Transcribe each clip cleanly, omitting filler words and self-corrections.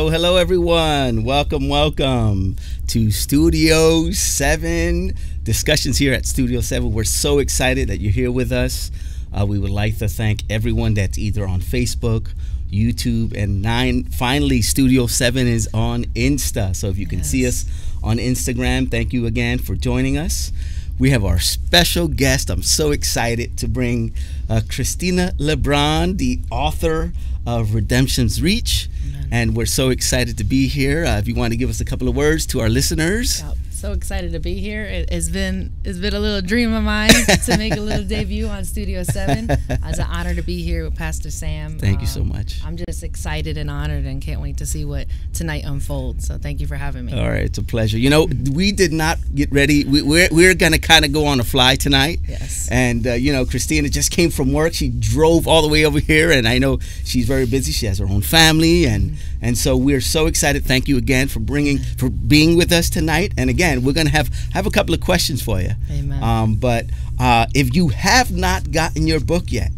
Hello, everyone. Welcome to Studio 7. Discussions here at Studio 7. We're so excited that you're here with us. We would like to thank everyone that's either on Facebook, YouTube, and finally, Studio 7 is on Insta. So if you can see us on Instagram, thank you again for joining us. We have our special guest. I'm so excited to bring Christina Lebron, the author of Redemption's Reach. And we're so excited to be here. If you want to give us a couple of words to our listeners. So excited to be here. It's been a little dream of mine to make a little debut on Studio 7. It's an honor to be here with Pastor Sam. Thank you so much. I'm just excited and honored and can't wait to see what tonight unfolds. So thank you for having me. All right, it's a pleasure. You know, we did not get ready. We're going to kind of go on a fly tonight. Yes. And, you know, Christina just came from work. She drove all the way over here, and I know she's very busy. She has her own family, and so we're so excited. Thank you again for being with us tonight. And again, we're going to have a couple of questions for you. Amen. But if you have not gotten your book yet,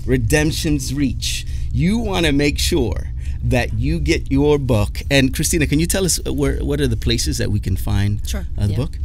Redemption's Reach, you want to make sure that you get your book. And Christina, can you tell us what are the places that we can find the book?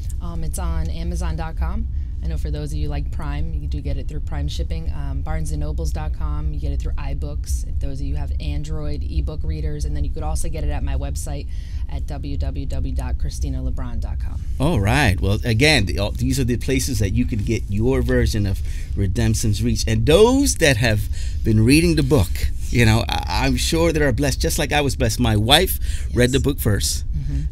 It's on Amazon.com. I know for those of you like Prime, you do get it through Prime shipping. BarnesandNobles.com, you get it through iBooks. If those of you have Android ebook readers, and then you could also get it at my website at www.ChristinaLebron.com. All right. Well, again, these are the places that you can get your version of Redemption's Reach. And those that have been reading the book, you know, I'm sure they are blessed, just like I was blessed. My wife read the book first,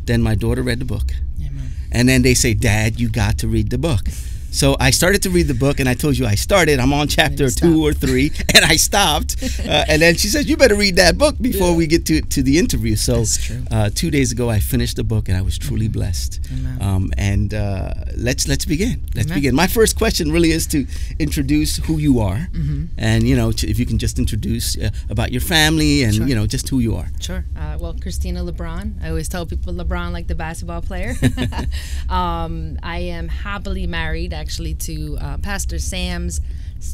then my daughter read the book. Amen. And then they say, Dad, you got to read the book. So I started to read the book, and I told you I started. I'm on chapter 2 or 3, and I stopped. And then she said, you better read that book before we get to the interview. So That's true. 2 days ago, I finished the book, and I was truly blessed. And let's begin. Let's begin. My first question really is to introduce who you are. And, you know, if you can just introduce about your family and, you know, just who you are. Sure. Well, Christina Lebron. I always tell people Lebron like the basketball player. I am happily married, actually, to Pastor Sam's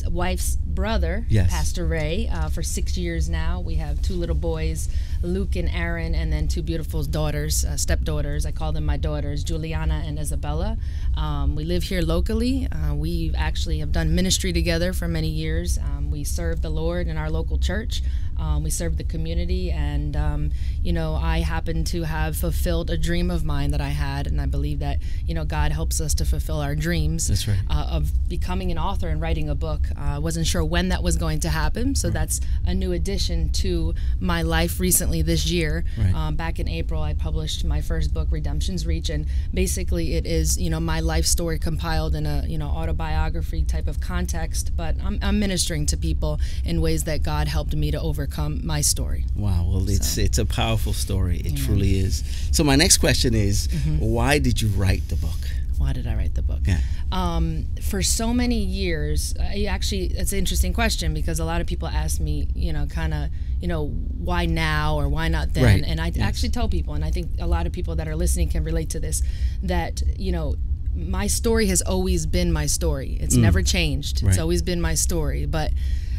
wife's brother, Pastor Ray, for 6 years now. We have 2 little boys, Luke and Aaron, and then 2 beautiful daughters, stepdaughters. I call them my daughters, Juliana and Isabella. We live here locally. We actually have done ministry together for many years. We serve the Lord in our local church. We serve the community, and you know, I happen to have fulfilled a dream of mine that I had, and I believe that, you know, God helps us to fulfill our dreams. That's right. Of becoming an author and writing a book. I wasn't sure when that was going to happen, so that's a new addition to my life recently this year. Back in April, I published my first book, Redemption's Reach, and basically it is, you know, my life story compiled in a, you know, autobiography type of context, but I'm ministering to people in ways that God helped me to overcome my story. Wow. Well, it's a powerful story. It truly is. So my next question is, why did you write the book? Why did I write the book? For so many years, it's an interesting question, because a lot of people ask me, you know, kind of, you know, why now or why not then? And I actually tell people, and I think a lot of people that are listening can relate to this, that, you know, my story has always been my story. It's never changed. It's always been my story. But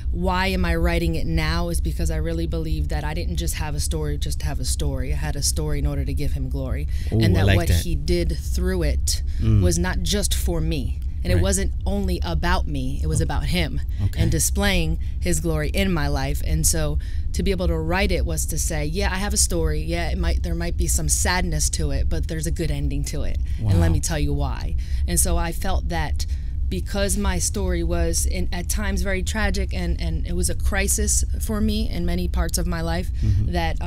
why am I writing it now is because I really believe that I didn't just have a story just to have a story. I had a story in order to give him glory. And that what he did through it was not just for me. And it wasn't only about me, it was about him and displaying his glory in my life. And so to be able to write it was to say, yeah, I have a story. Yeah, there might be some sadness to it, but there's a good ending to it. And let me tell you why. And so I felt that because my story was at times very tragic, and it was a crisis for me in many parts of my life, that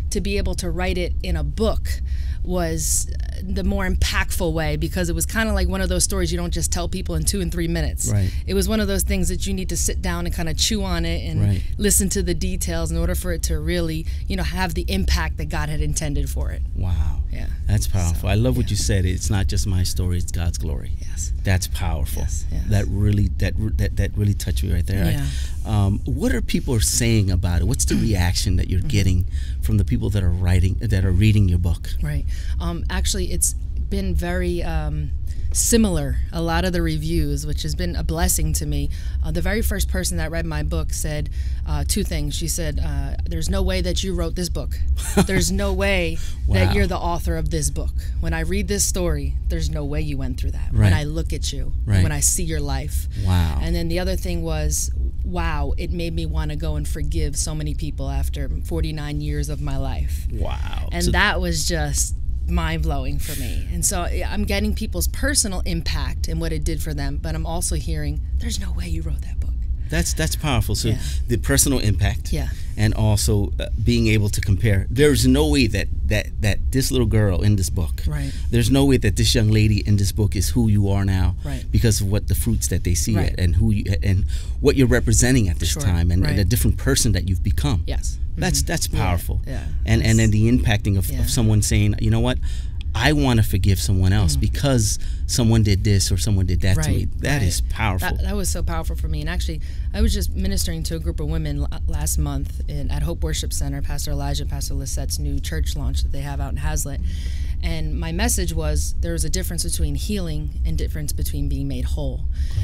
to be able to write it in a book was the more impactful way, because it was kind of like one of those stories you don't just tell people in 2 and 3 minutes. It was one of those things that you need to sit down and kind of chew on it and listen to the details in order for it to really, you know, have the impact that God had intended for it. Wow. Yeah. That's powerful. So, I love what you said. It's not just my story, it's God's glory. Yes. That's powerful. Yes. That really touched me right there. Yeah. What are people saying about it? What's the reaction that you're getting from the people that are reading your book? Right. Actually, it's been very similar, a lot of the reviews, which has been a blessing to me. The very first person that read my book said two things. She said, there's no way that you wrote this book. There's no way that you're the author of this book. When I read this story, there's no way you went through that. When I look at you, when I see your life. Wow. And then the other thing was, wow, it made me want to go and forgive so many people after 49 years of my life. Wow. And that was just mind-blowing for me. And so I'm getting people's personal impact and what it did for them, but I'm also hearing, there's no way you wrote that book. That's powerful. So the personal impact, yeah, and also being able to compare. There's no way that this little girl in this book, right, there's no way that this young lady in this book is who you are now, right, because of what the fruits that they see, right, and who you, and what you're representing at this time, and, and a different person that you've become. Yes, that's powerful. Yeah. And then the impacting of someone saying, you know what, I want to forgive someone else because someone did this or someone did that to me. That is powerful. That was so powerful for me. And actually, I was just ministering to a group of women last month at Hope Worship Center, Pastor Elijah and Pastor Lissette's new church launch that they have out in Hazlet. And my message was there was a difference between healing and difference between being made whole.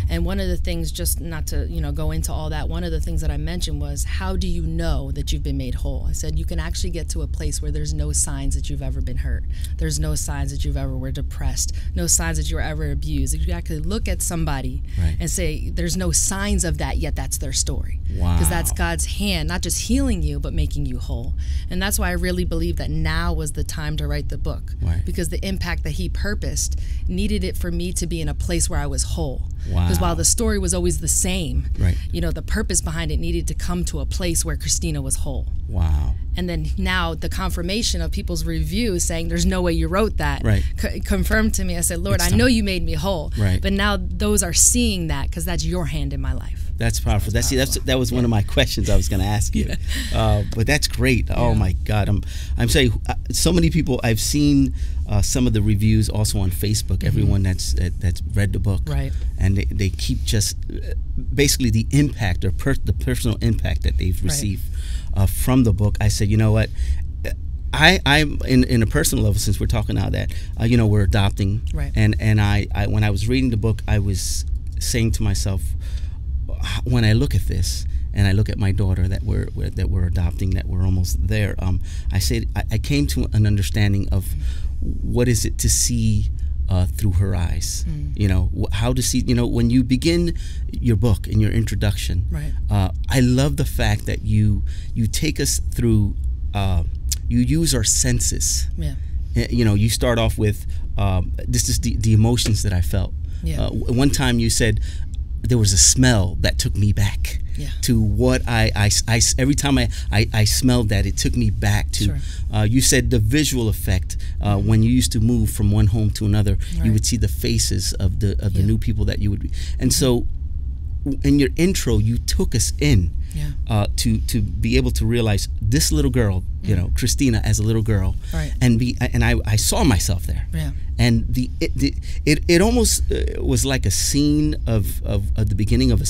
And one of the things, just not to go into all that, one of the things that I mentioned was, how do you know that you've been made whole? I said you can actually get to a place where there's no signs that you've ever been hurt. There's no signs that you've ever were depressed. No signs that you were ever abused. You actually look at somebody and say there's no signs of that, yet that's their story. Wow. Because that's God's hand, not just healing you, but making you whole. And that's why I really believe that now was the time to write the book. Right. Because the impact that he purposed needed it for me to be in a place where I was whole. Wow. Because while the story was always the same, right, the purpose behind it needed to come to a place where Christina was whole. Wow. And then now the confirmation of people's reviews saying there's no way you wrote that confirmed to me. I said, Lord, I know you made me whole, but now those are seeing that because that's your hand in my life. That's powerful. That was one of my questions I was going to ask you. But that's great. Oh my God, I'm saying so many people. I've seen some of the reviews also on Facebook. Everyone that's read the book, and they keep just basically the impact or the personal impact that they've received from the book. I said, you know what? I'm in a personal level, since we're talking now that we're adopting, and I when I was reading the book, I was saying to myself, when I look at this and I look at my daughter that we're adopting, that we're almost there, I said I came to an understanding of what is it to see through her eyes. How to see. When you begin your book in your introduction, I love the fact that you take us through. You use our senses. You start off with this is the emotions that I felt. One time you said there was a smell that took me back to what I every time I smelled that, it took me back to you said the visual effect when you used to move from one home to another, you would see the faces of the new people that you would be. And so in your intro you took us in to be able to realize this little girl, Christina as a little girl, and I saw myself there, and it almost was like a scene of the beginning of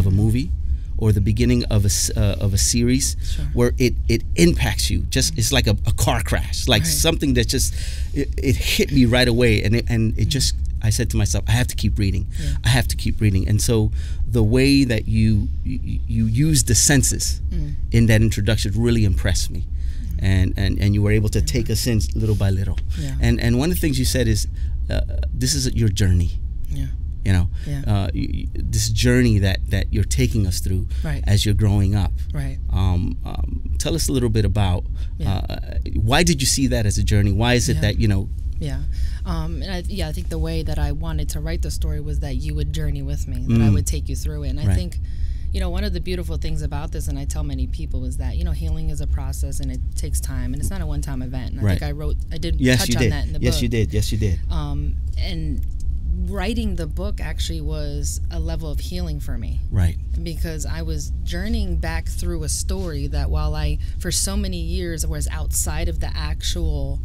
a movie or the beginning of a series, where it impacts you. Just it's like a car crash, like something that just it hit me right away, and it just. I said to myself, I have to keep reading. I have to keep reading. And so the way that you use the senses in that introduction really impressed me. And you were able to take us in little by little. And one of the things you said is, this is your journey. This journey that you're taking us through as you're growing up. Tell us a little bit about why did you see that as a journey? Why is it that I think the way that I wanted to write the story was that you would journey with me, that I would take you through it. And I think, one of the beautiful things about this, and I tell many people, is that, healing is a process and it takes time, and it's not a one-time event. And I think I did touch on that in the book. Yes, you did. And writing the book actually was a level of healing for me. Because I was journeying back through a story that while I, for so many years, was outside of the actual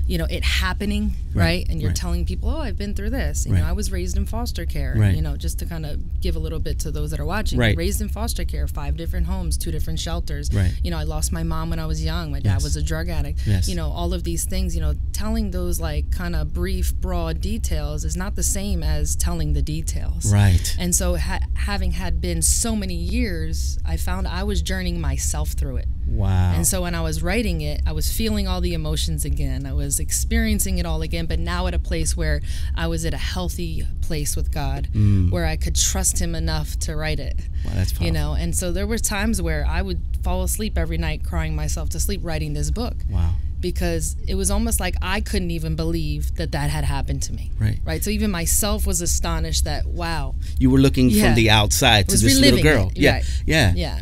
it happening, right? And you're telling people, oh, I've been through this. You know, I was raised in foster care, just to kind of give a little bit to those that are watching. Raised in foster care, 5 different homes, 2 different shelters. I lost my mom when I was young. My dad was a drug addict. All of these things, telling those like kind of brief, broad details is not the same as telling the details. Right. And so having had been so many years, I found I was journeying myself through it. Wow. And so when I was writing it, I was feeling all the emotions again. I was experiencing it all again, but now at a place where I was at a healthy place with God, where I could trust him enough to write it. Wow, that's powerful. And so there were times where I would fall asleep every night crying myself to sleep writing this book. Wow. Because it was almost like I couldn't even believe that had happened to me. Right. So even myself was astonished that, wow. You were looking from the outside to this little girl. Yeah.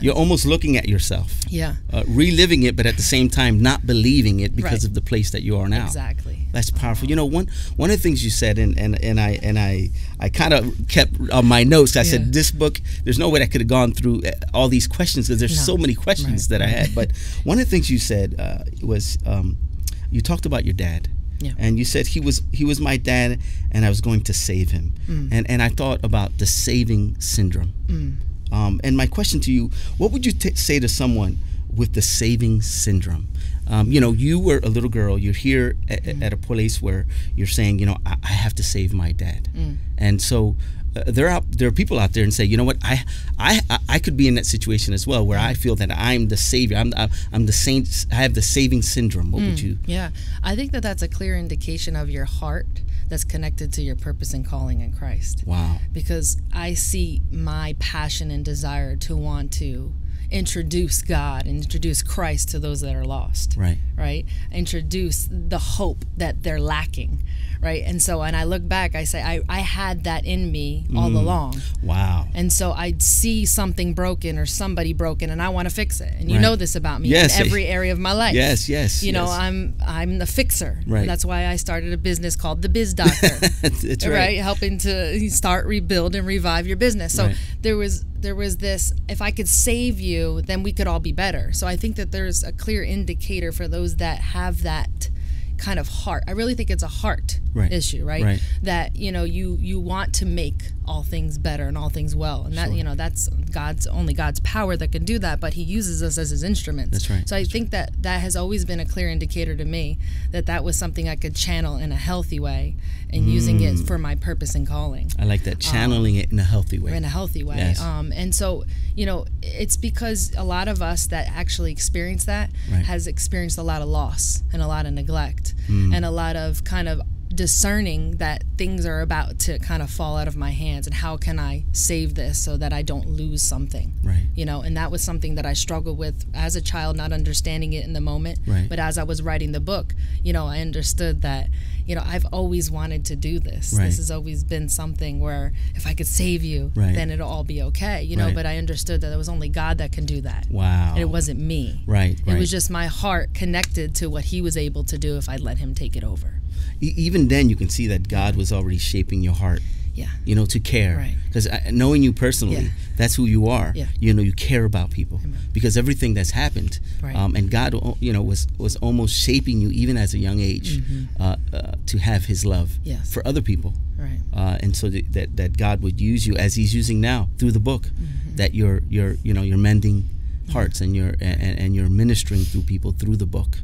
You're almost looking at yourself. Yeah. Reliving it, but at the same time not believing it because of the place that you are now. Exactly. That's powerful. One of the things you said, and I kind of kept on my notes. I said, this book, there's no way I could have gone through all these questions because there's so many questions that I had. But one of the things you said was you talked about your dad. Yeah. And you said he was my dad, and I was going to save him. And I thought about the saving syndrome. And my question to you, what would you say to someone with the saving syndrome? You were a little girl. You're here at a place where you're saying, I have to save my dad. And so there are people out there and say, you know what, I could be in that situation as well, where I feel that I'm the savior. I'm the saint. I have the saving syndrome. What would you? Yeah, I think that's a clear indication of your heart that's connected to your purpose and calling in Christ. Wow. Because I see my passion and desire to want to introduce God and introduce Christ to those that are lost. Right. Introduce the hope that they're lacking. Right. And so when I look back, I say I had that in me all along. Wow. And so I'd see something broken or somebody broken, and I want to fix it. And you know this about me in every area of my life. Yes. I'm the fixer. Right. And that's why I started a business called The Biz Doctor. That's right. Helping to start, rebuild, and revive your business. So there was this, if I could save you, then we could all be better. So I think that there's a clear indicator for those that have that kind of heart. I really think it's a heart issue, right? That you want to make all things better and all things well, and that that's God's power that can do that. But He uses us as His instruments. That's right. So I think that has always been a clear indicator to me that was something I could channel in a healthy way and using it for my purpose and calling. I like that, channeling it in a healthy way. In a healthy way. Yes. And so it's because a lot of us that actually experience that has experienced a lot of loss and a lot of neglect and a lot of kind of discerning that things are about to kind of fall out of my hands, and how can I save this so that I don't lose something, and that was something that I struggled with as a child, not understanding it in the moment, but as I was writing the book, I understood that I've always wanted to do this. This has always been something where if I could save you, then it'll all be okay, but I understood that it was only God that can do that. Wow. And it wasn't me. It was just my heart connected to what He was able to do if I'd let Him take it over. Even then, you can see that God was already shaping your heart. To care. Because knowing you personally, that's who you are. You care about people. Amen. Because everything that's happened, and God, was almost shaping you even as a young age to have His love for other people. And so that God would use you as He's using now through the book. That you're mending hearts and you're ministering through people through the book.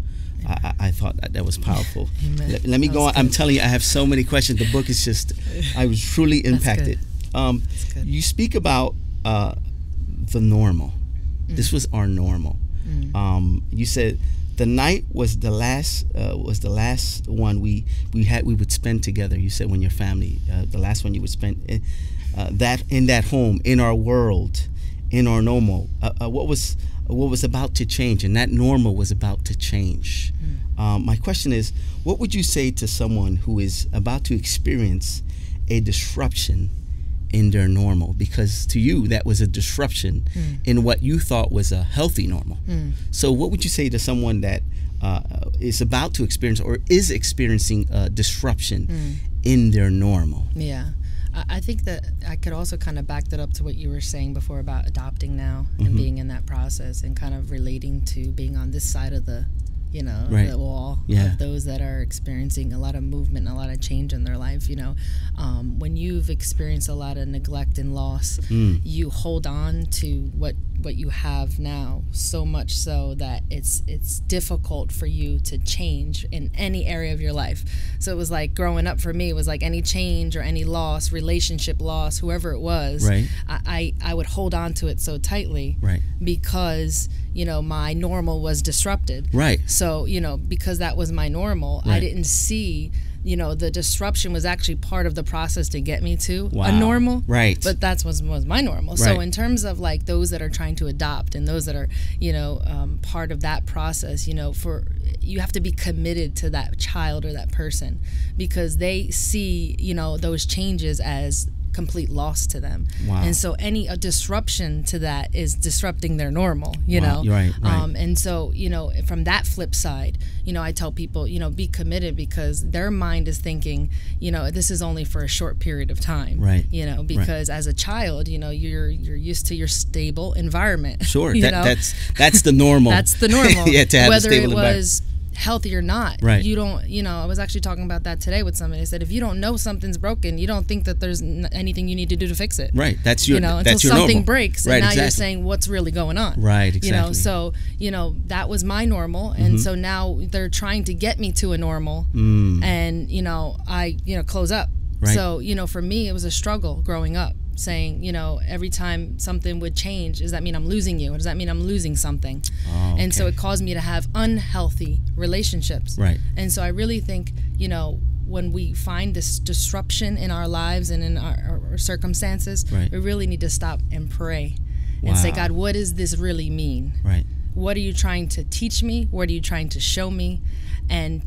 I thought that was powerful. Let me go on. I'm telling you, I have so many questions. The book is just, I was truly impacted. You speak about the normal. This was our normal. You said the night was the last one we would spend together. You said when your family, the last one you would spend that in that home, in our world, in our normal. What was about to change, and that normal was about to change. My question is, what would you say to someone who is about to experience a disruption in their normal? Because to you, that was a disruption in what you thought was a healthy normal. So what would you say to someone that is about to experience or is experiencing a disruption in their normal? Yeah. I think that I could also kind of back that up to what you were saying before about adopting now and being in that process and kind of relating to being on this side of the you know, right. the wall of those that are experiencing a lot of movement and a lot of change in their life. You know, when you've experienced a lot of neglect and loss, you hold on to what you have now, so much so that it's difficult for you to change in any area of your life. So it was like growing up for me, it was like any change or any loss, relationship loss, whoever it was, right. I would hold on to it so tightly, right. because, you know, my normal was disrupted. Right. So, you know, because that was my normal, right. I didn't see, you know, the disruption was actually part of the process to get me to a normal. Right. But that was my normal. Right. So in terms of like those that are trying to adopt and those that are, you know, part of that process, you know, you have to be committed to that child or that person, because they see, you know, those changes as complete loss to them. Wow. And so any disruption to that is disrupting their normal, you know. Right. And so, you know, from that flip side, you know, I tell people, you know, be committed, because their mind is thinking, you know, this is only for a short period of time. Right. You know, because as a child, you know, you're used to your stable environment. Sure. That's the normal. That's the normal. Yeah, to have whether a stable it was healthy or not. Right. You don't, you know, I was actually talking about that today with somebody. I said, if you don't know something's broken, you don't think that there's anything you need to do to fix it. Right. That's your, you know, that's until your something normal. breaks, and right, now exactly. you're saying what's really going on. Right. Exactly. You know, so, you know, that was my normal, and so now they're trying to get me to a normal, and, you know, I, you know, close up. Right. So, you know, for me, it was a struggle growing up, saying, you know, every time something would change, does that mean I'm losing you? Or does that mean I'm losing something? Oh, okay. And so it caused me to have unhealthy relationships. Right. And so I really think, you know, when we find this disruption in our lives and in our circumstances, right. we really need to stop and pray and say, God, what does this really mean? Right. What are you trying to teach me? What are you trying to show me? And,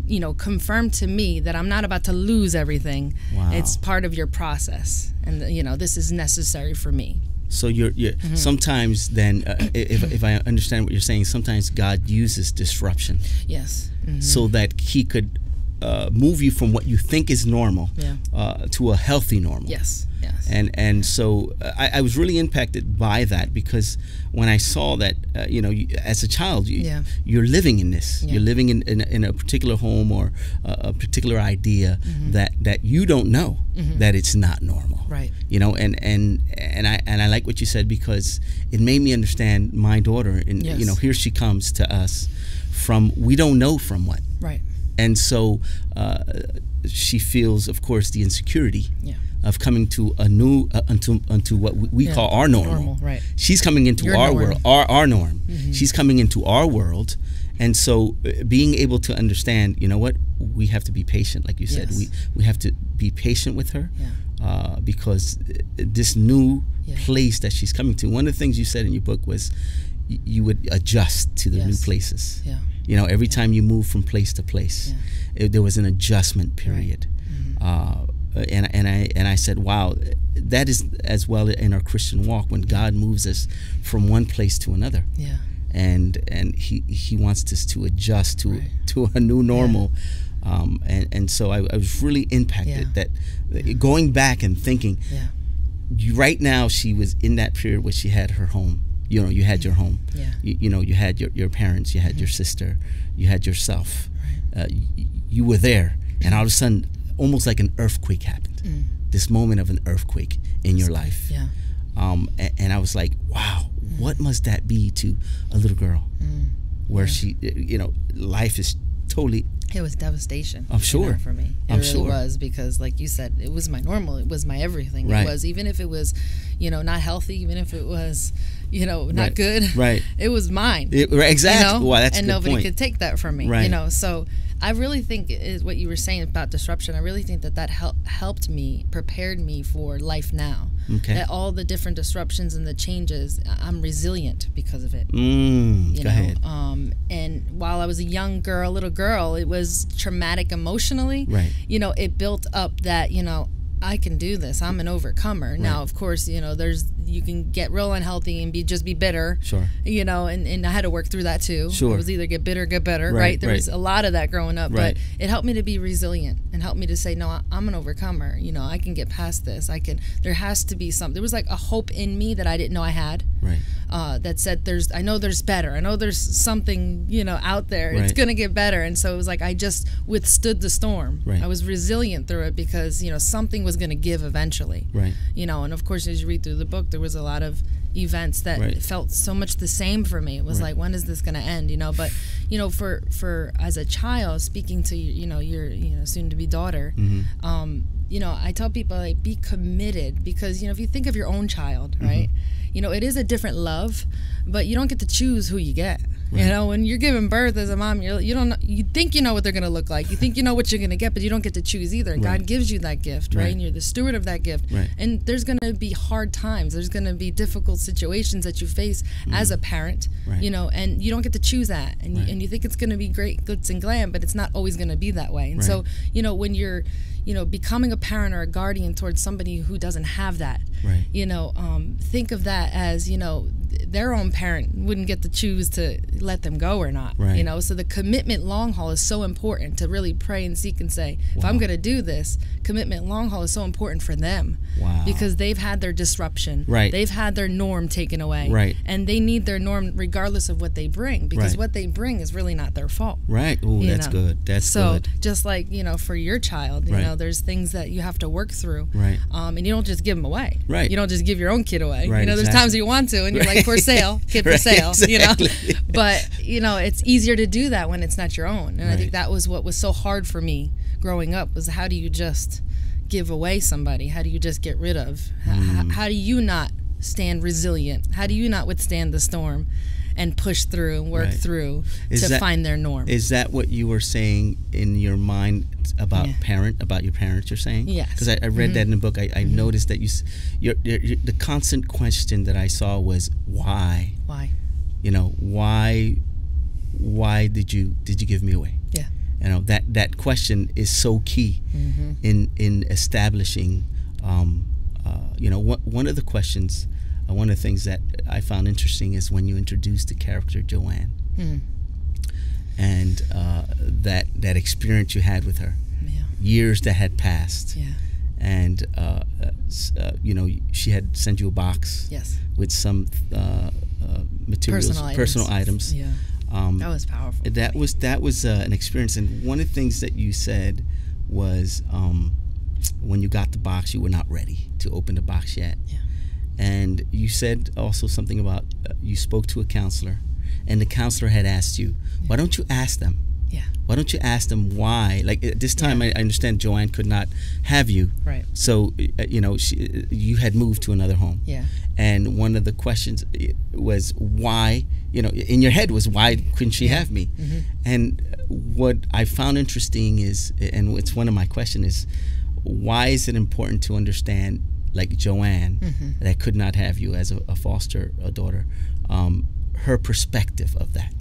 you know, confirm to me that I'm not about to lose everything. Wow. It's part of your process, and you know, this is necessary for me. So you're sometimes then, if I understand what you're saying, sometimes God uses disruption. Yes. So that He could move you from what you think is normal to a healthy normal. Yes. Yes. And so I was really impacted by that, because when I saw that, you know, as a child, you're living in this. You're living in a particular home or a particular idea that you don't know that it's not normal. Right. You know, and I like what you said, because it made me understand my daughter. And you know, here she comes to us from we don't know from what. Right. And so she feels, of course, the insecurity of coming to a new unto what we call our normal. Right. She's coming into Your our norm. world, our norm. She's coming into our world, and so being able to understand, you know what, we have to be patient, like you said. We have to be patient with her, because this new place that she's coming to. One of the things you said in your book was you would adjust to the new places. Yeah. You know, every time you move from place to place, there was an adjustment period. Right. And I said, wow, that is as well in our Christian walk, when God moves us from one place to another. Yeah. And he wants us to adjust to a new normal. And so I was really impacted that going back and thinking, right now she was in that period where she had her home. You know, you had your home. Yeah. You know, you had your parents, you had your sister, you had yourself. Right. You were there, and all of a sudden, almost like an earthquake happened. This moment of an earthquake in your life. Yeah. And I was like, wow, what must that be to a little girl, where she, you know, life is totally. It was devastation. I'm sure. You know, for me. It really was, because like you said, it was my normal. It was my everything. Right. It was, even if it was, you know, not healthy, even if it was, you know, not good. Right. It was mine. Exactly. You know? Wow, that's and a good nobody point. could take that from me. Right. You know, so I really think is what you were saying about disruption. I really think that helped me, prepared me for life now. Okay. That all the different disruptions and the changes, I'm resilient because of it. Go ahead. And while I was a little girl, it was traumatic emotionally. Right. You know, it built up that, you know, I can do this. I'm an overcomer. Right. Now, of course, you know, you can get real unhealthy and just be bitter. Sure. You know, and I had to work through that too. Sure. It was either get bitter, get better, right? There was a lot of that growing up, but it helped me to be resilient and helped me to say, no, I'm an overcomer. You know, I can get past this. There has to be something. There was like a hope in me that I didn't know I had. Right. that said, I know there's better. I know there's something, out there. Right. It's going to get better. And so it was like I just withstood the storm. Right. I was resilient through it because, something was going to give eventually. Right. And of course, as you read through the book, there was a lot of events that felt so much the same for me. It was like, when is this going to end? But for as a child, speaking to your soon to be daughter, I tell people, like, be committed, because if you think of your own child, right, it is a different love, but you don't get to choose who you get. Right. When you're giving birth as a mom, you think you know what they're going to look like. You think you know what you're going to get, but you don't get to choose either. And God gives you that gift, right? And you're the steward of that gift. Right. And there's going to be hard times. There's going to be difficult situations that you face as a parent, and you don't get to choose that. And, and you think it's going to be great, glitz and glam, but it's not always going to be that way. And so, when you're, becoming a parent or a guardian towards somebody who doesn't have that, think of that as, their own parent wouldn't get to choose to let them go or not. Right. So the commitment long haul is so important, to really pray and seek and say, if I'm going to do this, commitment long haul is so important for them. Wow. Because they've had their disruption. Right. They've had their norm taken away. Right. And they need their norm regardless of what they bring, because what they bring is really not their fault. Right. Ooh, that's good. That's good. So just like, for your child, there's things that you have to work through. Right. And you don't just give them away. Right. You don't just give your own kid away. Right. There's times you want to, and you're like, for sale, kid for sale, exactly. But, it's easier to do that when it's not your own. And I think that was what was so hard for me growing up, was how do you just give away somebody? How do you just get rid of? How do you not stand resilient? How do you not withstand the storm and push through and work through to find their norm? Is that what you were saying in your mind about about your parents, you're saying? Yes. Because I read that in the book. I noticed that the constant question that I saw was, why? Why? Why did you give me away? Yeah. That question is so key in establishing. One of the questions, one of the things that I found interesting is when you introduced the character Joanne, and that experience you had with her, years that had passed, and she had sent you a box with some materials, personal items. Yeah. That was powerful. That was an experience, and one of the things that you said was when you got the box, you were not ready to open the box yet. Yeah. And you said also something about you spoke to a counselor, and the counselor had asked you, why don't you ask them? Yeah. Why don't you ask them why? Like at this time, I understand Joanne could not have you. Right. So, you had moved to another home. Yeah. And one of the questions was why, in your head was, why couldn't she have me? And what I found interesting is, and it's one of my questions is, why is it important to understand, like Joanne, that could not have you as a foster daughter, her perspective of that?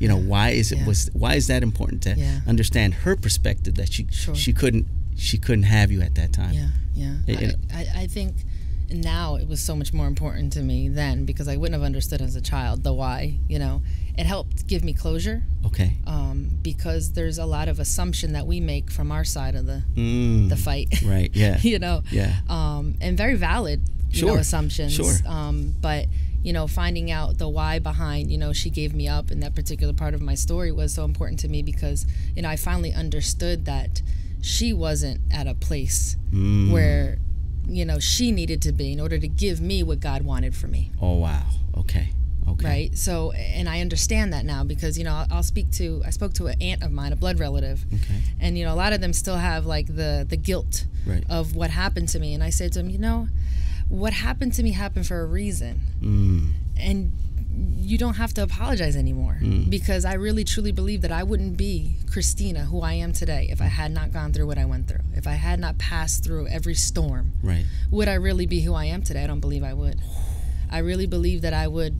Why is that important to understand her perspective, that she couldn't have you at that time? I think now it was so much more important to me then, because I wouldn't have understood as a child the why. It helped give me closure. Okay. Because there's a lot of assumption that we make from our side of the fight. Right. Yeah. Yeah. And very valid assumptions. Sure. But finding out the why behind, she gave me up, and that particular part of my story was so important to me, because, I finally understood that she wasn't at a place where, she needed to be in order to give me what God wanted for me. Oh, wow. Okay. Right. So, and I understand that now, because, I spoke to an aunt of mine, a blood relative. Okay. And, a lot of them still have like the guilt of what happened to me. And I said to them, what happened to me happened for a reason. And you don't have to apologize anymore, because I really truly believe that I wouldn't be Christina, who I am today, if I had not gone through what I went through. If I had not passed through every storm, would I really be who I am today? I don't believe I would. I really believe that I would,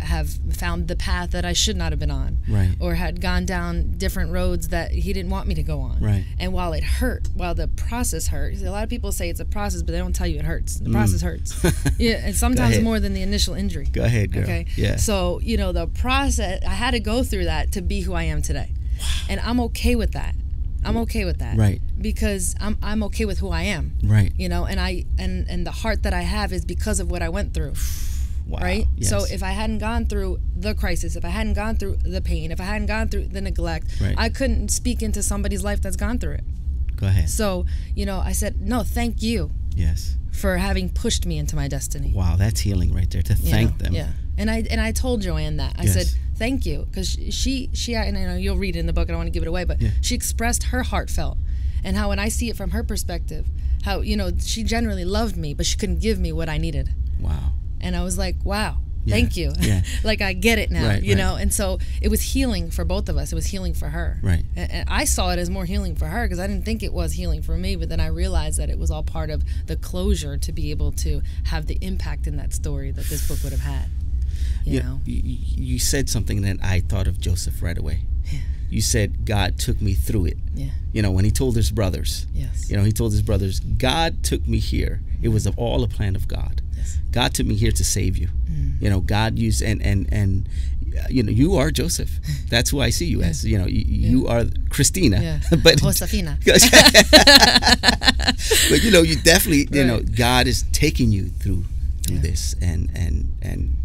have found the path that I should not have been on, or had gone down different roads that he didn't want me to go on. And while it hurt, while the process hurt, a lot of people say it's a process, but they don't tell you it hurts. The process hurts. And sometimes more than the initial injury. Go ahead, girl. Okay. Yeah. So, the process, I had to go through that to be who I am today. Wow. And I'm okay with that. I'm okay with that. Right. Because I'm okay with who I am. Right. And the heart that I have is because of what I went through. Wow. Right? Yes. So if I hadn't gone through the crisis, if I hadn't gone through the pain, if I hadn't gone through the neglect, right. I couldn't speak into somebody's life that's gone through it. Go ahead. So, I said, no, thank you. Yes. For having pushed me into my destiny. Wow, that's healing right there, to thank them. Yeah. And I told Joanne that. I said, thank you. Because she and you'll read it in the book, I don't want to give it away, but she expressed her heartfelt. And how when I see it from her perspective, how, she generally loved me, but she couldn't give me what I needed. Wow. And I was like, wow. Thank you. Yeah. Like, I get it now, you know? And so it was healing for both of us. It was healing for her. Right. And I saw it as more healing for her because I didn't think it was healing for me, but then I realized that it was all part of the closure to be able to have the impact in that story that this book would have had. You know? You said something that I thought of Joseph right away. Yeah. You said, God took me through it. Yeah. When he told his brothers. Yes. He told his brothers, God took me here. It was all a plan of God. Yes. God took me here to save you. God used and you are Joseph. That's who I see you as. You are Christina. Yeah. But Josefina. But you definitely God is taking you through this and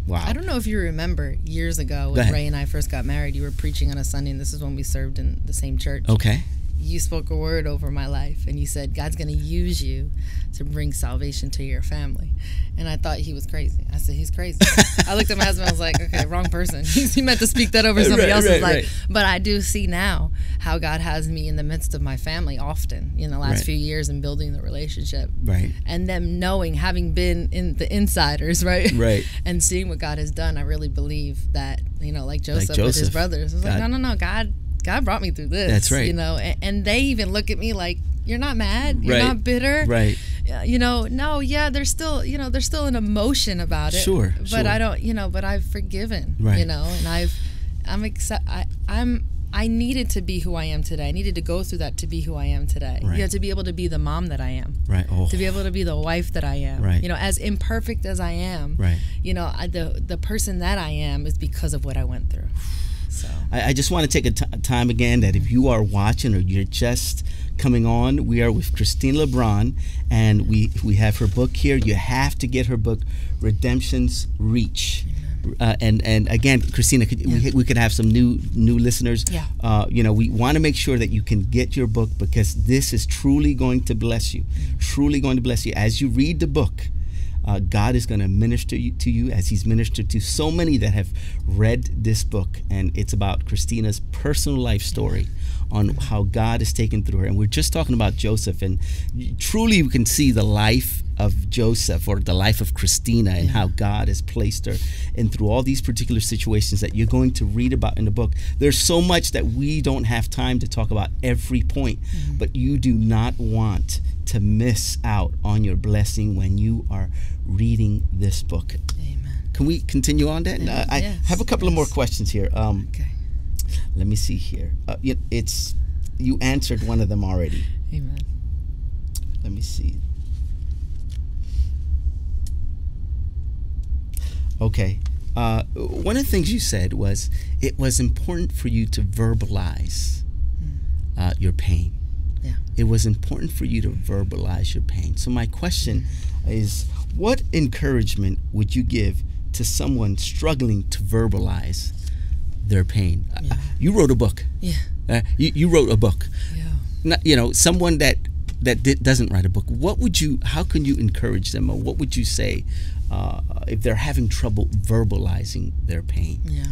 wow. I don't know if you remember years ago when Ray and I first got married, you were preaching on a Sunday, and this is when we served in the same church. Okay. You spoke a word over my life, and you said, God's going to use you to bring salvation to your family. And I thought he was crazy. I said, he's crazy. I looked at my husband, I was like, okay, wrong person. He meant to speak that over somebody else's life. But I do see now how God has me in the midst of my family often in the last few years in building the relationship. Right. And them knowing, having been in the insiders, right? Right. And seeing what God has done, I really believe that, like Joseph with his brothers. I was like, no, God brought me through this. That's right. And they even look at me like, you're not mad, you're not bitter. Right. No, there's still, there's still an emotion about it. Sure. But I don't, but I've forgiven. Right. And I needed to be who I am today. I needed to go through that to be who I am today. Right. To be able to be the mom that I am. Right. Oh. To be able to be the wife that I am. Right. As imperfect as I am. Right. The person that I am is because of what I went through. So I just want to take a time again that if you are watching or you're just coming on, we are with Christina LeBron, and we have her book here. You have to get her book, Redemption's Reach. And again, Christina, we could have some new listeners. Yeah. We want to make sure that you can get your book because this is truly going to bless you. Truly going to bless you as you read the book. God is going to minister to you as he's ministered to so many that have read this book. And it's about Christina's personal life story on how God has taken through her. And we're just talking about Joseph. And truly you can see the life of Joseph or the life of Christina and how God has placed her and through all these particular situations that you're going to read about in the book. There's so much that we don't have time to talk about every point, but you do not want to miss out on your blessing when you are reading this book. Amen. Can we continue on that? I have a couple of more questions here. Okay. Let me see here. You answered one of them already. Amen. Let me see. Okay. One of the things you said was it was important for you to verbalize your pain. Yeah. It was important for you to verbalize your pain. So my question is, what encouragement would you give to someone struggling to verbalize their pain? Yeah. You wrote a book. Yeah. You wrote a book. Yeah. Not, someone that doesn't write a book. How can you encourage them, or what would you say if they're having trouble verbalizing their pain? Yeah.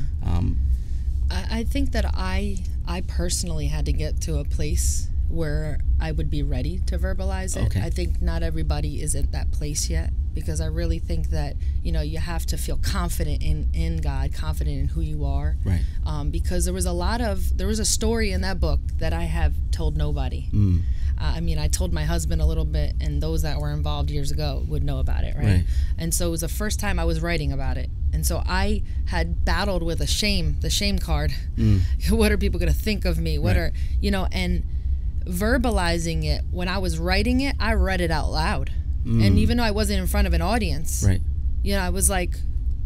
I think that I personally had to get to a place where I would be ready to verbalize it. Okay. I think not everybody is at that place yet, because I really think that you have to feel confident in God, confident in who you are. Right. Because there was a story in that book that I have told nobody. I told my husband a little bit, and those that were involved years ago would know about it, right? And so it was the first time I was writing about it. And so I had battled with the shame card. What are people going to think of me? And verbalizing it, when I was writing it, I read it out loud. And even though I wasn't in front of an audience, right. I was like,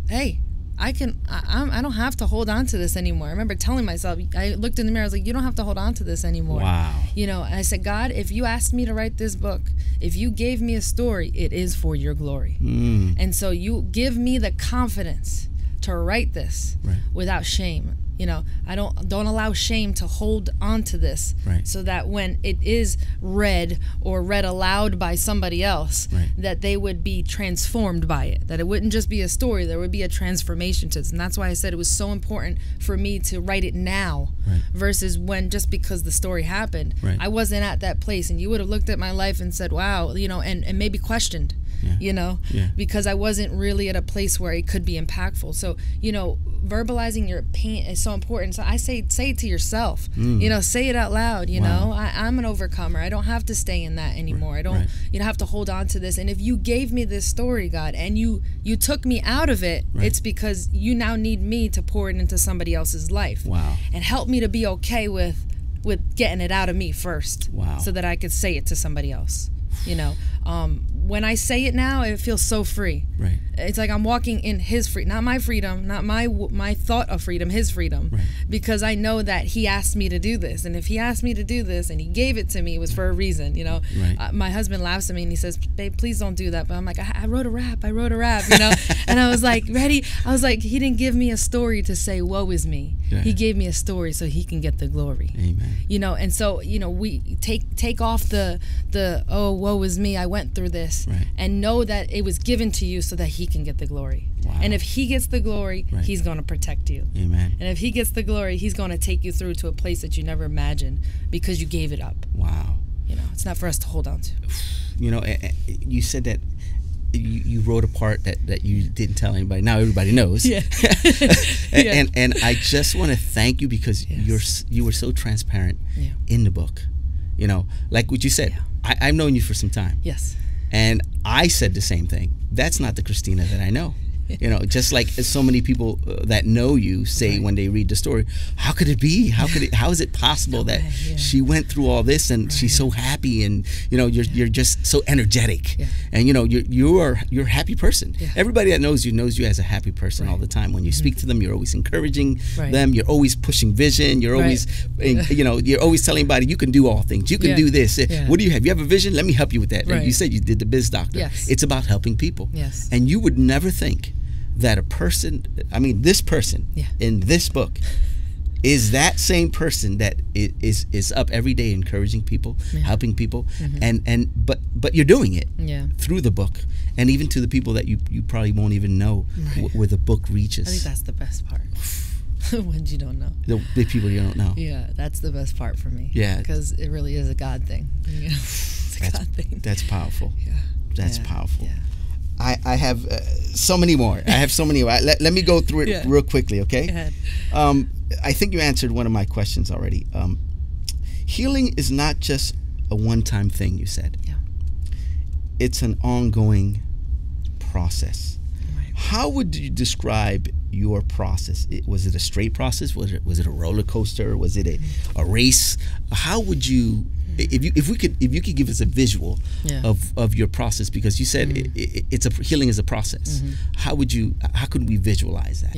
hey, I don't have to hold on to this anymore. I remember telling myself, I looked in the mirror, I was like, you don't have to hold on to this anymore. Wow. You know, and I said, God, if you asked me to write this book, if you gave me a story, it is for your glory. And so you give me the confidence to write this without shame. You know, I don't allow shame to hold on to this, so that when it is read or read aloud by somebody else, that they would be transformed by it, that it wouldn't just be a story, there would be a transformation to it. And that's why I said it was so important for me to write it now versus when, just because the story happened, I wasn't at that place, and you would have looked at my life and said, wow, you know, and maybe questioned. You know, because I wasn't really at a place where it could be impactful. So, you know, verbalizing your pain is so important. So I say it to yourself, you know, say it out loud, you know, I'm an overcomer. I don't have to stay in that anymore. I don't, you know, have to hold on to this. And if you gave me this story, God, and you took me out of it, it's because you now need me to pour it into somebody else's life. And help me to be okay with getting it out of me first. So that I could say it to somebody else. You know, when I say it now, it feels so free. It's like I'm walking in his freedom, not my freedom, not my thought of freedom, his freedom, because I know that he asked me to do this. And if he asked me to do this and he gave it to me, it was for a reason, you know. My husband laughs at me and he says, babe, please don't do that. But I'm like, I wrote a rap, you know. And I was like, ready? I was like, he didn't give me a story to say, woe is me. He gave me a story so he can get the glory. Amen. You know, and so, you know, we take off the oh, woe is me, I went through this, and know that it was given to you so that he can get the glory. And if he gets the glory, he's going to protect you. Amen. And if he gets the glory, he's going to take you through to a place that you never imagined because you gave it up. Wow. You know, it's not for us to hold on to. You know, you said that you wrote a part that you didn't tell anybody. Now everybody knows. And I just want to thank you because you were so transparent in the book. You know, like what you said, I've known you for some time. And I said the same thing. That's not the Christina that I know. You know, just like so many people that know you say when they read the story, how could it be? How is it possible that she went through all this and she's so happy, and you know, you're just so energetic, and you know, you're a happy person. Everybody that knows you as a happy person all the time. When you speak to them, you're always encouraging them. You're always pushing vision. You're always, you know, you're always telling everybody you can do all things. You can do this. What do you have? You have a vision? Let me help you with that. You said you did the Biz Doctor. It's about helping people. And you would never think that a person, I mean, this person in this book is that same person that is up every day encouraging people, helping people, but you're doing it through the book, and even to the people that you probably won't even know where the book reaches. I think that's the best part. When you don't know. The people you don't know. Yeah, that's the best part for me. Yeah. Because it really is a God thing. You know? It's a God thing. That's powerful. That's powerful. I have so many more. I have so many. Let me go through it real quickly, okay? Go ahead. I think you answered one of my questions already. Healing is not just a one-time thing, you said. It's an ongoing process. How would you describe your process? Was it a straight process? Was it a roller coaster? Was it a race? How would you, if you could give us a visual of your process, because you said healing is a process. How could we visualize that?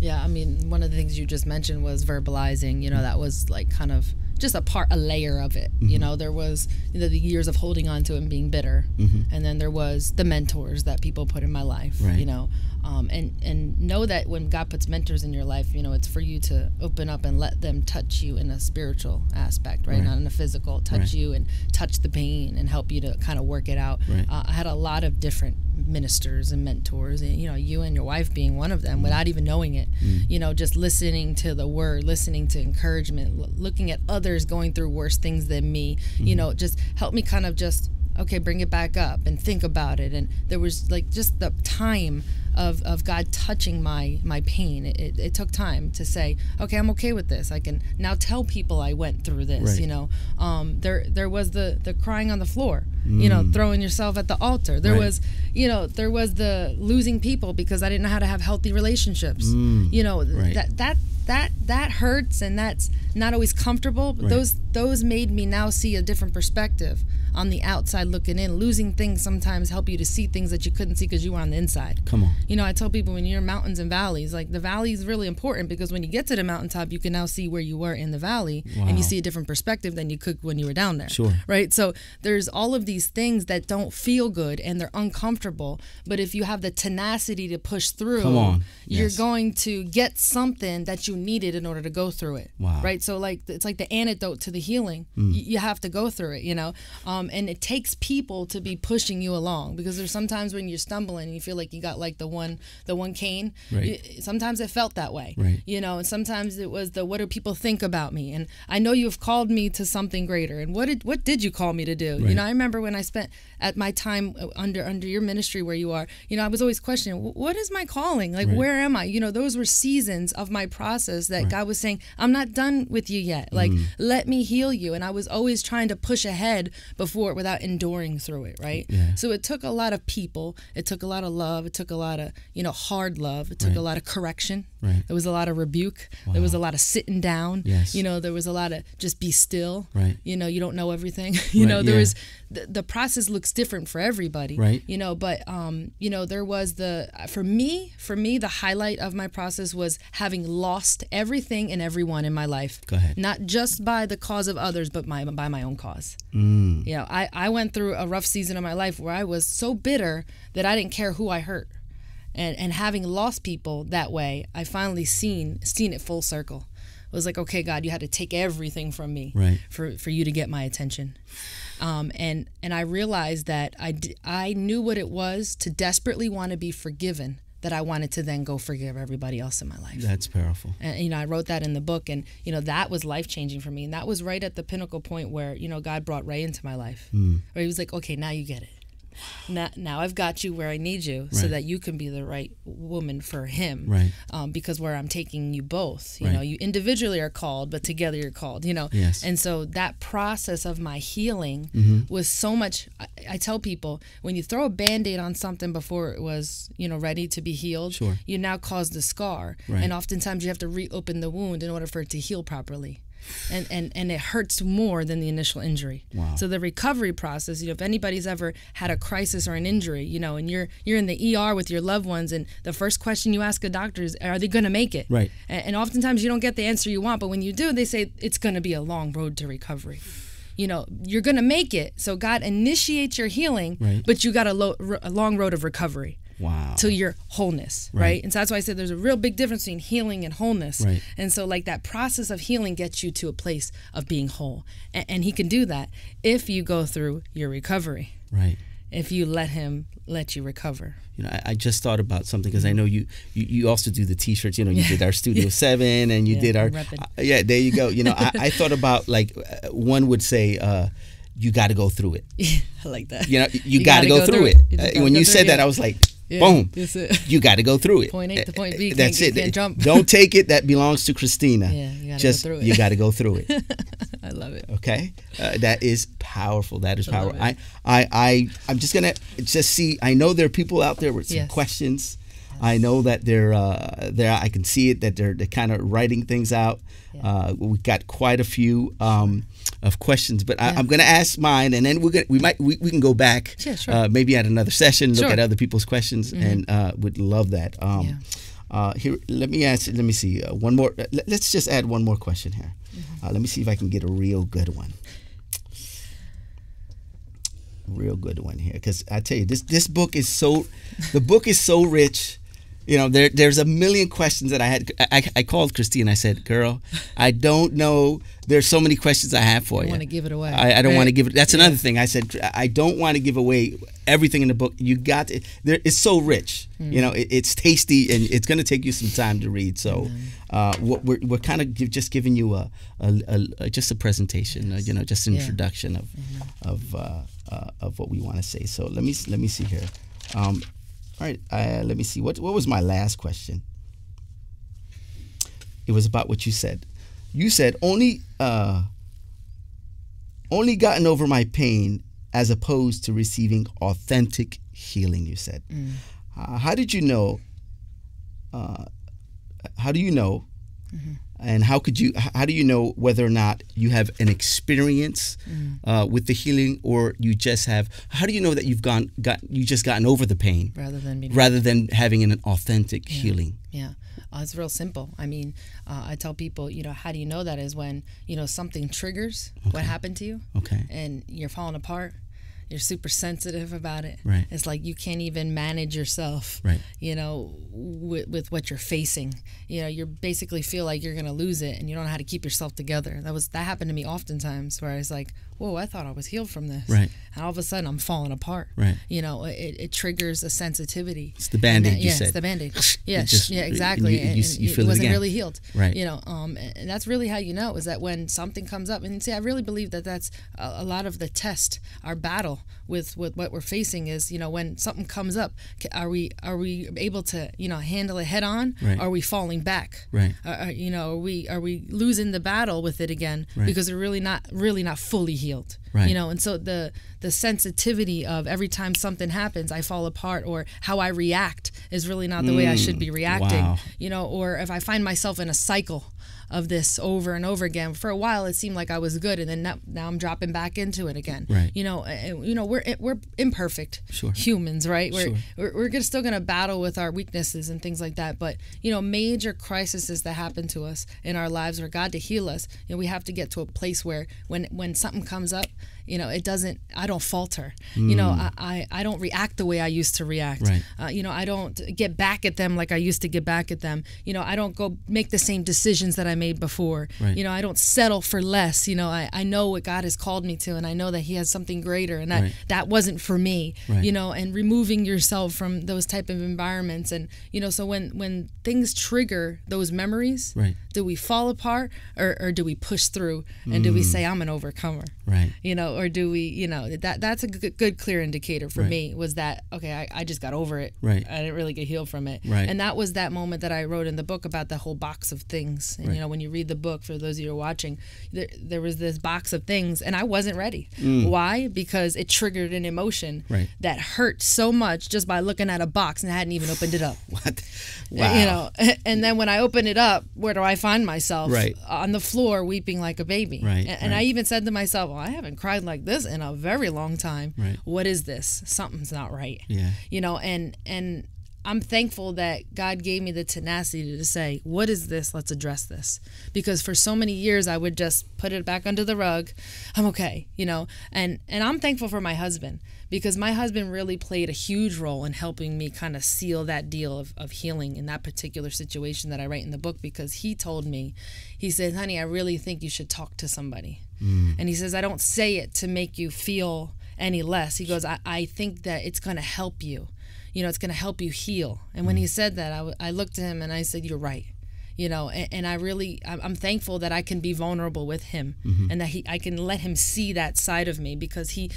Yeah. I mean, one of the things you just mentioned was verbalizing. You know, that was like kind of just a layer of it. You know, there was the years of holding on to it and being bitter, and then there was the mentors that people put in my life. You know, and know that when God puts mentors in your life, you know, it's for you to open up and let them touch you in a spiritual aspect, not in a physical. Touch you and touch the pain and help you to kind of work it out. I had a lot of different ministers and mentors, and you know, you and your wife being one of them, without even knowing it. You know, just listening to the word, listening to encouragement, looking at others going through worse things than me. You know, just help me kind of just bring it back up and think about it. And there was like just the time of God touching my pain. It took time to say, okay, I'm okay with this. I can now tell people I went through this. You know, there was the crying on the floor. You know, throwing yourself at the altar. There was, you know, there was the losing people because I didn't know how to have healthy relationships. You know, that hurts, and that's not always comfortable. But those made me now see a different perspective on the outside looking in. Losing things sometimes help you to see things that you couldn't see because you were on the inside. Come on. You know, I tell people when you're in mountains and valleys, like the valley is really important because when you get to the mountaintop, you can now see where you were in the valley, and you see a different perspective than you could when you were down there. Sure. Right? So there's all of these things that don't feel good and they're uncomfortable, but if you have the tenacity to push through, come on. You're going to get something that you needed in order to go through it. Wow. Right? So like it's like the antidote to the healing. You have to go through it, you know. And it takes people to be pushing you along, because there's sometimes when you're stumbling and you feel like you got like the one cane. Right. Sometimes it felt that way. Right. You know, and sometimes it was the what do people think about me? And I know you've called me to something greater. And what did you call me to do? Right. You know, I remember when I spent at my time under your ministry where you are, you know, I was always questioning, what is my calling? Like, where am I? You know, those were seasons of my process that God was saying, I'm not done with you yet. Like, let me heal you. And I was always trying to push ahead before without enduring through it, right? Yeah. So it took a lot of people. It took a lot of love. It took a lot of, you know, hard love. It took a lot of correction. Right. There was a lot of rebuke. Wow. There was a lot of sitting down. Yes. You know, there was a lot of just be still. Right. You know, you don't know everything. You know, there was the process looks different for everybody. Right. You know, but you know, there was for me, the highlight of my process was having lost everything and everyone in my life. Go ahead. Not just by the cause of others, but by my own cause. Mm. You know, I went through a rough season of my life where I was so bitter that I didn't care who I hurt. And having lost people that way, I finally seen it full circle. It was like, okay, God, you had to take everything from me for you to get my attention. And I realized that I knew what it was to desperately want to be forgiven, that I wanted to then go forgive everybody else in my life. That's powerful. And, you know, I wrote that in the book, and, you know, that was life-changing for me. And that was right at the pinnacle point where, you know, God brought Ray into my life. Where he was like, okay, now you get it. Now I've got you where I need you so that you can be the right woman for him. Right. Because where I'm taking you both, you know, you individually are called, but together you're called, you know. Yes. And so that process of my healing was so much, I tell people, when you throw a Band-Aid on something before it was, you know, ready to be healed, you now cause the scar. Right. And oftentimes you have to reopen the wound in order for it to heal properly. And it hurts more than the initial injury. Wow. So the recovery process, you know, if anybody's ever had a crisis or an injury, you know, and you're in the ER with your loved ones, and the first question you ask a doctor is, are they going to make it? Right. And oftentimes you don't get the answer you want, but when you do, they say it's going to be a long road to recovery. You know, you're going to make it. So God initiates your healing, but you got a long road of recovery. Wow. To your wholeness, right? And so that's why I said there's a real big difference between healing and wholeness. Right. And so like that process of healing gets you to a place of being whole. And he can do that if you go through your recovery. Right. If you let him let you recover. You know, I just thought about something, because I know you also do the T-shirts. You know, you did our Studio 7, and you did our there you go. You know, I thought about, like, one would say, you got to go through it. I like that. You know, you got to go through it. When you said that, I was like, boom, you got to go through it. Point A to point B. That's it. Can't jump. Don't take it. That belongs to Christina. Yeah, you got to go through it. You got to go through it. I love it. Okay, that is powerful. That is powerful. I'm just gonna see. I know there are people out there with some questions. I know that they're I can see it, that they're kind of writing things out. We've got quite a few of questions, but I'm going to ask mine, and then we can go back maybe at another session, look at other people's questions, and would love that. Here, let me see one more. Let's just add one more question here. Let me see if I can get a real good one. Real good one here, because I tell you, this book is so rich. You know, there's a million questions that I had. I called Christine. I said, "Girl, I don't know. There's so many questions I have for you. I don't want to give it away. I don't want to give it. That's another thing. I said, I don't want to give away everything in the book. You got it. It's so rich. You know, it's tasty, and it's going to take you some time to read. So, we're kind of just giving you just a presentation. You know, just an introduction of what we want to say. So let me see here. All right, let me see. What was my last question? It was about what you said. You said only gotten over my pain as opposed to receiving authentic healing, you said. How did you know? How do you know And how do you know whether or not you have an experience with the healing, or you just have? How do you know that you've gotten over the pain rather than having an authentic healing? Yeah. It's real simple. I mean, I tell people, how do you know that is when, something triggers what happened to you, and you're falling apart. You're super sensitive about it. Right. It's like you can't even manage yourself, right. With what you're facing. You basically feel like you're going to lose it, and you don't know how to keep yourself together. That happened to me oftentimes, where I was like, whoa, I thought I was healed from this. Right. And all of a sudden, I'm falling apart. Right. It triggers a sensitivity. It's the Band-Aid, you said. It's the Band-Aid. Yes, exactly. And you feel it wasn't again. really healed. Right. And that's really how you know, is that when something comes up, and see, I really believe that that's a lot of the test, our battle with what we're facing is, when something comes up, are we able to, handle it head on? Right. Are we falling back? Right. Are we losing the battle with it again, right. because we're really not fully healed? Right. And so the sensitivity of every time something happens, I fall apart, or how I react is really not the way I should be reacting. Wow. Or if I find myself in a cycle of this over and over again. For a while, it seemed like I was good, and then now I'm dropping back into it again. Right. We're imperfect humans, right? We're still gonna battle with our weaknesses and things like that. But major crises that happen to us in our lives, for God to heal us, we have to get to a place where when something comes up, I don't falter. I don't react the way I used to react. Right. I don't get back at them like I used to get back at them. I don't go make the same decisions that I made before. Right. I don't settle for less. I know what God has called me to, and I know that He has something greater, and that wasn't for me. Right. And removing yourself from those type of environments, and so when things trigger those memories, right. do we fall apart, or do we push through, and do we say, I'm an overcomer? Right. Or do we, that's a good clear indicator for me, was that, okay, I just got over it. Right. I didn't really get healed from it. Right. And that was that moment that I wrote in the book about the whole box of things. And, when you read the book, for those of you who are watching, there was this box of things, and I wasn't ready. Why? Because it triggered an emotion that hurt so much just by looking at a box, and I hadn't even opened it up. What? Wow. And then when I open it up, where do I find myself? Right. On the floor, weeping like a baby. Right. And I even said to myself, well, I haven't cried like this in a very long time. Right. What is this? Something's not right. Yeah. And I'm thankful that God gave me the tenacity to say, what is this? Let's address this. Because for so many years, I would just put it back under the rug. I'm okay, and I'm thankful for my husband, because my husband really played a huge role in helping me kind of seal that deal of healing in that particular situation that I write in the book, because he told me, he said, honey, I really think you should talk to somebody. And he says, I don't say it to make you feel any less. He goes, I think that it's going to help you. It's going to help you heal. And when he said that, I looked at him and I said, you're right. And I'm thankful that I can be vulnerable with him, and that I can let him see that side of me, because he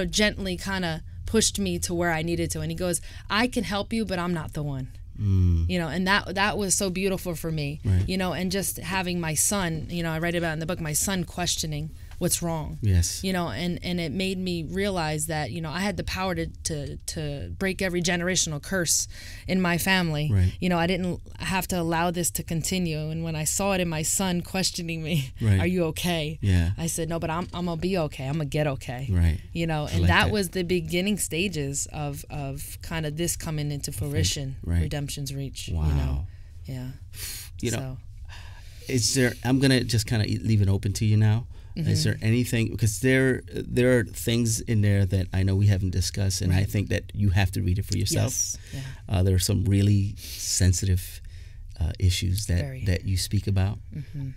gently kind of pushed me to where I needed to. And he goes, I can help you, but I'm not the one. And that was so beautiful for me. Right. And just having my son, I write about in the book, my son questioning what's wrong. Yes. And it made me realize that, I had the power to break every generational curse in my family. Right. I didn't have to allow this to continue. And when I saw it in my son questioning me, right. Are you okay? Yeah. I said, no, but I'm gonna be okay. I'm gonna get okay. Right. And like that was the beginning stages of kind of this coming into fruition. Right. Redemption's Reach. Wow. Yeah. Is there? I'm gonna just kind of leave it open to you now. Is there anything, because there are things in there that I know we haven't discussed, and I think that you have to read it for yourself. Yes. Yeah. There are some really sensitive issues that you speak about,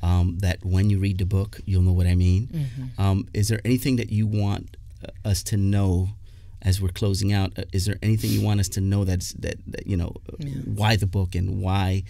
that when you read the book, you'll know what I mean. Is there anything that you want us to know as we're closing out? Is there anything you want us to know that why the book, and why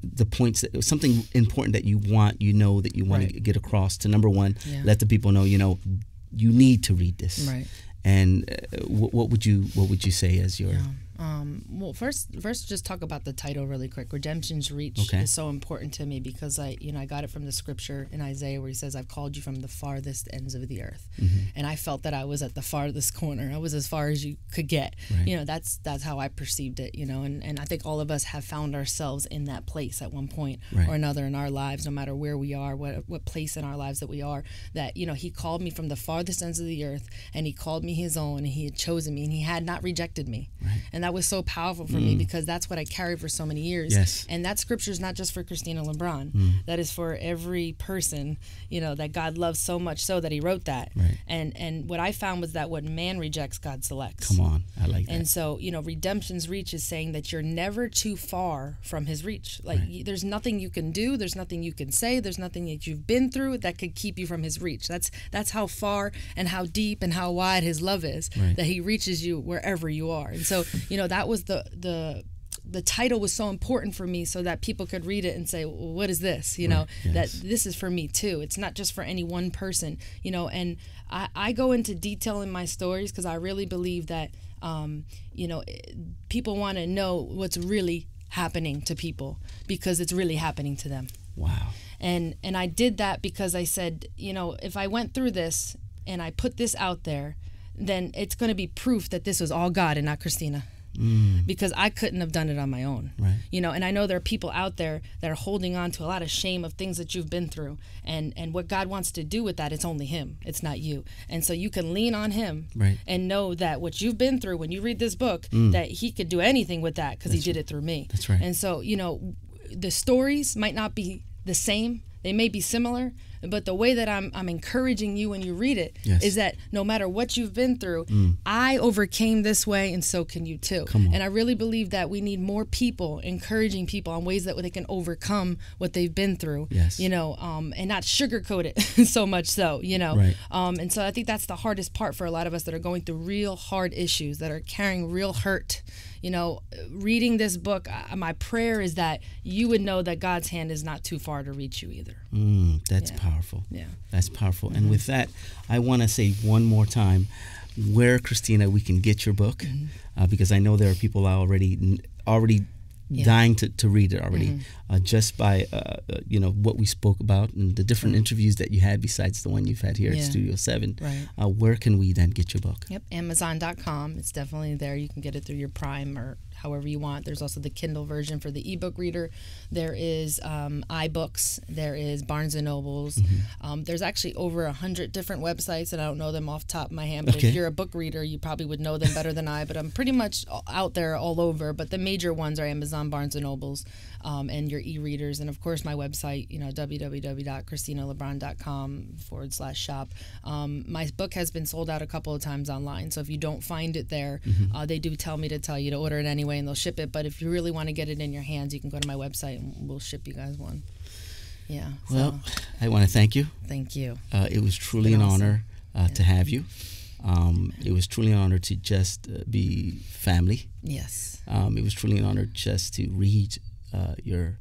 the points, something important that you want to get across to, number one, let the people know, you need to read this. Right. And what would you say as your Well, first, just talk about the title really quick. Redemption's Reach is so important to me because I got it from the scripture in Isaiah where he says, "I've called you from the farthest ends of the earth," and I felt that I was at the farthest corner. I was as far as you could get. Right. That's how I perceived it. And I think all of us have found ourselves in that place at one point or another in our lives, no matter where we are, what place in our lives that we are. That he called me from the farthest ends of the earth, and he called me his own, and he had chosen me, and he had not rejected me. Right. And that was so powerful for me because that's what I carried for so many years. Yes. And that scripture is not just for Christina LeBron. That is for every person, that God loves so much so that he wrote that. Right. And what I found was that what man rejects, God selects. Come on. I like that. And so, redemption's reach is saying that you're never too far from his reach. Like there's nothing you can do, there's nothing you can say, there's nothing that you've been through that could keep you from his reach. That's how far and how deep and how wide his love is, that he reaches you wherever you are. And so, that was the title was so important for me so that people could read it and say, well, what is this? That this is for me too. It's not just for any one person, and I go into detail in my stories because I really believe that, people want to know what's really happening to people because it's really happening to them. Wow. And I did that because I said, if I went through this and I put this out there, then it's going to be proof that this was all God and not Christina. Because I couldn't have done it on my own. Right. And I know there are people out there that are holding on to a lot of shame of things that you've been through. And what God wants to do with that, it's only him. It's not you. And so you can lean on him and know that what you've been through, when you read this book, that he could do anything with that because he did it through me. That's right. And so, the stories might not be the same. They may be similar, but the way that I'm encouraging you when you read it is that no matter what you've been through, I overcame this way, and so can you too. And I really believe that we need more people encouraging people on ways that they can overcome what they've been through. Yes. And not sugarcoat it so much so. Right. And so I think that's the hardest part for a lot of us that are going through real hard issues, that are carrying real hurt. Reading this book, my prayer is that you would know that God's hand is not too far to reach you either. That's powerful. Yeah. That's powerful. And with that, I want to say one more time where, Christina, we can get your book, because I know there are people already dying to read it already, just by what we spoke about and the different interviews that you had besides the one you've had here at Studio 7. Right. Where can we then get your book? Yep, Amazon.com. It's definitely there. You can get it through your Prime or however you want. There's also the Kindle version for the ebook reader. There is iBooks. There is Barnes & Nobles. There's actually over 100 different websites, and I don't know them off the top of my hand, but if you're a book reader, you probably would know them better than I, but I'm pretty much out there all over. But the major ones are Amazon, Barnes & Nobles, and your e-readers, and of course my website, www.christinalebron.com/shop. My book has been sold out a couple of times online, so if you don't find it there, they do tell me to tell you to order it anyway, and they'll ship it. But if you really want to get it in your hands, you can go to my website and we'll ship you guys one. Yeah. Well, I want to thank you. Thank you. It was truly an honor to have you. It was truly an honor to just be family. Yes. It was truly an honor just to read your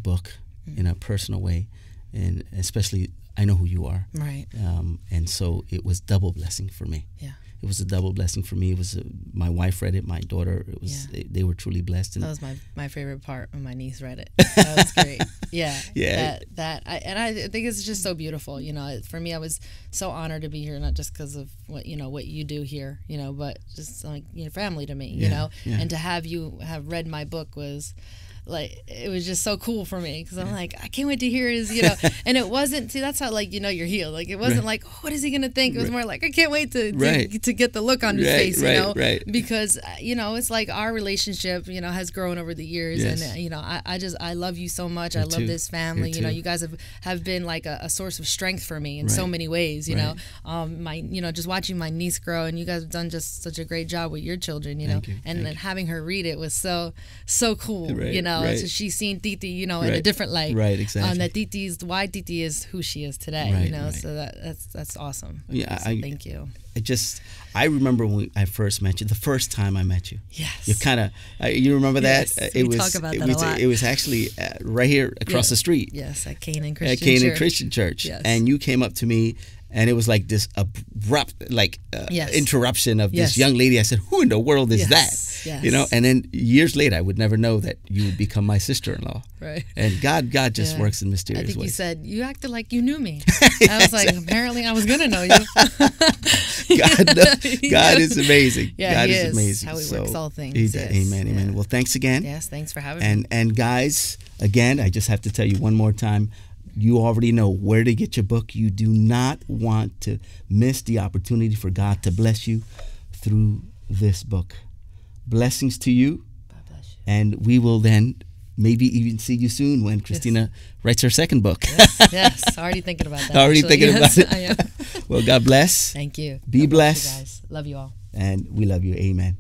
book in a personal way, and especially I know who you are. Right. And so it was double blessing for me. Yeah. It was a double blessing for me. It was my wife read it, my daughter. It was they were truly blessed. And that was my favorite part when my niece read it. That was great. Yeah. Yeah. I think it's just so beautiful. For me, I was so honored to be here, not just because of what you do here, but just like family to me, and to have you have read my book was. Like, it was just so cool for me because I'm like, I can't wait to hear his, and it wasn't, that's how, you're healed. Like, it wasn't like, what is he going to think? It was more like, I can't wait to get the look on his face, because, it's like our relationship, has grown over the years. Yes. And, I love you so much. I love this family. You guys have been like a source of strength for me in so many ways, just watching my niece grow, and you guys have done just such a great job with your children, and then having her read it was so cool, Right. So she's seen Titi, in a different light. Right, exactly. That why Titi is who she is today, So that's awesome. Yeah, so thank you. I remember when I first met you, the first time I met you. Yes. You kind of, you remember that? Yes, we talk about that a lot. It was actually right here across the street. Yes, at Canaan Christian Church. Yes. And you came up to me And it was like this abrupt, like yes. interruption of this yes. young lady. I said, "Who in the world is yes. that?" Yes. You know. And then years later, I would never know that you would become my sister-in-law. Right. And God just yeah. works in mysterious ways. I think you said you acted like you knew me. I was like, apparently, I was gonna know you. God is amazing. Yeah, God he is amazing. How He works all things. He yes. does. Amen. Amen. Well, thanks again. Yes, thanks for having me. And guys, again, I just have to tell you one more time. You already know where to get your book. You do not want to miss the opportunity for God to bless you through this book. Blessings to you. God bless you. And we will then maybe even see you soon when Christina writes her second book. Yes. Already thinking about that. Already thinking about it. I am. Well, God bless. Thank you. Be God bless blessed. you guys. Love you all. And we love you. Amen.